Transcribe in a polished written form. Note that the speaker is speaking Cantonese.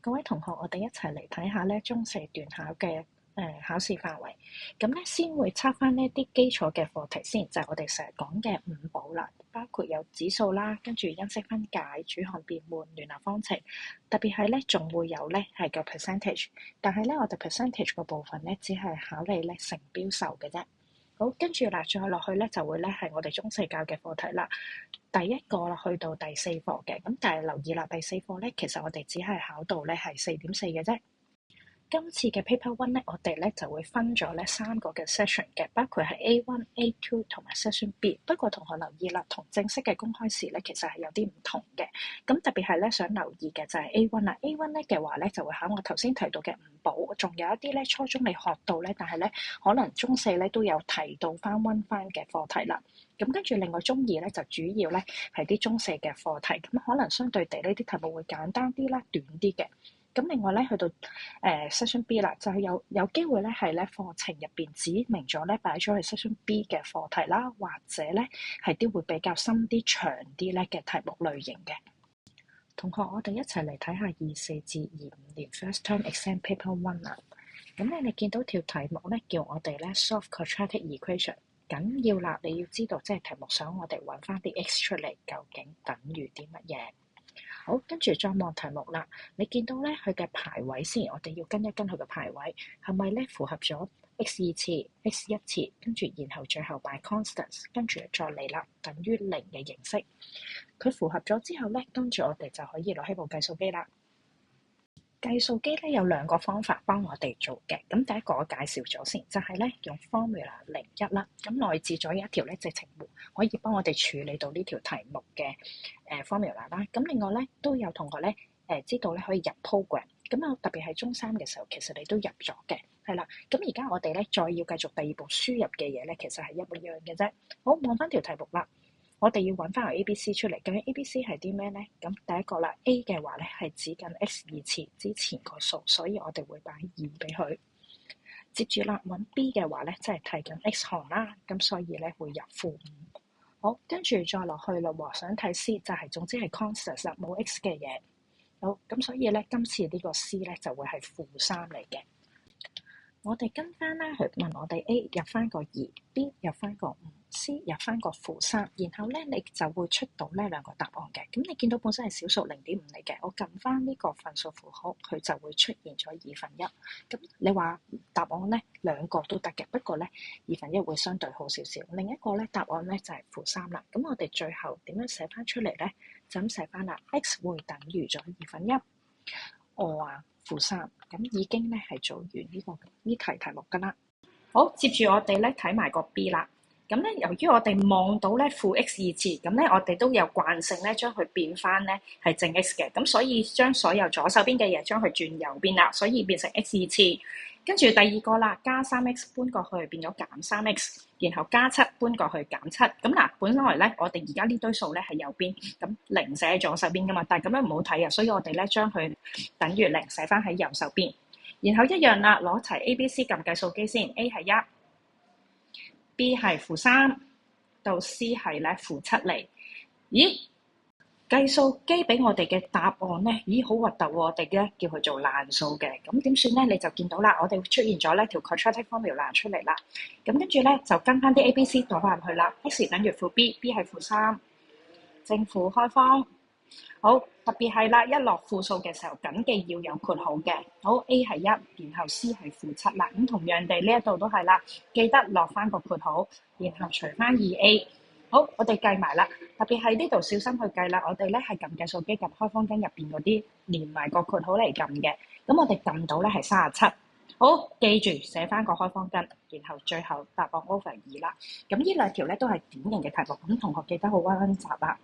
各位同學，我哋一齊嚟睇下咧中四段考嘅考試範圍。咁咧先會測翻呢啲基礎嘅課題先，就係我哋成日講嘅五寶啦，包括有指數啦，跟住因式分解、主項變換、聯立方程。特別係咧仲會有咧係個 percentage，但係咧我哋 percentage 個部分咧只係考慮咧成標售嘅啫。好，跟住嗱，再落去咧就會咧係我哋中四教嘅課題啦。第一個啦，去到第四課嘅，咁但係留意啦，第四課咧其實我哋只係考到咧係4.4嘅啫。今次嘅 paper one 咧，我哋咧就會分咗咧3個嘅 session 嘅，包括係 A1、A2 同埋 session B。不過同學留意啦，同正式嘅公開試咧其實係有啲唔同嘅。咁特別係咧想留意嘅就係 A1 啦。A1 咧嘅話咧就會考我頭先提到嘅五寶，仲有一啲咧初中你學到咧，但係咧可能中四咧都有提到翻溫翻嘅課題啦。咁跟住另外中二咧就主要咧係啲中四嘅課題，咁可能相對地呢啲題目會簡單啲啦，短啲嘅。咁另外咧去到session B 啦，就係有機會咧係咧課程入邊指明咗咧擺咗去 session B 嘅課題啦，或者咧係啲會比較深啲、長啲咧嘅題目類型嘅。同學，我哋一齊嚟睇下24至25年 First Term Exam Paper 1啦。咁你見到條題目咧叫我哋咧 solve quadratic equation， 緊要啦，你要知道即係題目想我哋揾翻啲 x 出嚟，究竟等於啲乜嘢？好，跟住再望題目啦。你見到咧佢嘅排位先，我哋要跟一跟佢嘅排位，係咪咧符合咗 x 二次、x 一次，跟住然後最後擺 constants， 跟住再嚟啦，等於0嘅形式。佢符合咗之後咧，跟住我哋就可以攞起部計數機啦。計數機咧有2個方法幫我哋做嘅，咁第一個我介紹咗先，就係咧用 formula 01啦，咁內置咗一條咧直程簿，可以幫我哋處理到呢條題目嘅formula 啦。咁另外咧都有同學咧知道咧可以入 program， 咁啊特別係中3嘅時候，其實你都入咗嘅，係啦。咁而家我哋咧再要繼續第二步輸入嘅嘢咧，其實係一模一樣嘅啫。好，望翻條題目啦。我哋要揾翻個 ABC 出嚟，究竟 ABC 係啲咩呢？咁第一個啦 ，A 嘅話咧係指緊 x 二次之前個數，所以我哋會擺2俾佢。接住啦，揾 B 嘅話咧，即係睇緊 x 項啦，咁所以咧會入-5。好，跟住再落去啦喎，想睇 C 就係總之係 constant 啦，冇 x 嘅嘢。好，咁所以咧今次呢個 C 咧就會係-3嚟嘅。我哋跟翻啦，佢問我哋 A 入翻個2，B 入翻個5，C 入翻個-3，然後咧你就會出到呢2個答案嘅。咁你見到本身係小數0.5嚟嘅，我撳翻呢個分數符號，佢就會出現咗1/2。咁你話答案咧2個都得嘅，不過咧1/2會相對好少少。另一個咧答案咧就係-3啦。咁我哋最後點樣寫翻出嚟咧？就咁寫翻啦 ，x 會等於咗1/2。我話-3，咁已經咧係做完呢題目噶啦。好，接住我哋咧睇埋個 B 啦。咁咧由於我哋望到咧負 x 二次，咁咧我哋都有慣性咧將佢變翻咧係正 x 嘅，咁所以將所有左手邊嘅嘢將佢轉右邊啦，所以變成 x 二次。跟住第二個啦，加 3x 搬過去變咗減 3x， 然後加7搬過去減7。咁嗱，本來咧我哋而家呢堆數咧係右邊，咁0寫喺左手邊噶嘛，但係咁樣唔好睇啊，所以我哋咧將佢等於0寫翻喺右手邊。然後一樣啦，攞齊 A、B、C 撳計數機先 ，A 係1。B 係-3，到 C 係咧-7嚟。咦？計數機俾我哋嘅答案咧，咦好核突喎！我哋咧叫佢做爛數嘅，咁點算咧？你就見到啦，我哋出現咗呢條 quadratic formula 出嚟啦。咁跟住咧就跟翻啲 A、B、C 倒翻入去啦。x 等於負 B，B 係-3，正負開方。好，特別係啦，一落負數嘅時候，緊記要有括號嘅。好 ，A 係1，然後 C 係-7啦。咁同樣地呢一度都係啦，記得落翻個括號，然後除翻2A。好，我哋計埋啦，特別係呢度小心去計啦。我哋咧係撳計數機撳開方巾入邊嗰啲連埋個括號嚟撳嘅。咁我哋撳到咧係37。好，記住寫翻個開方巾，然後最後答案 over 2啦。咁呢2條咧都係典型嘅題目，咁同學記得好溫習啦。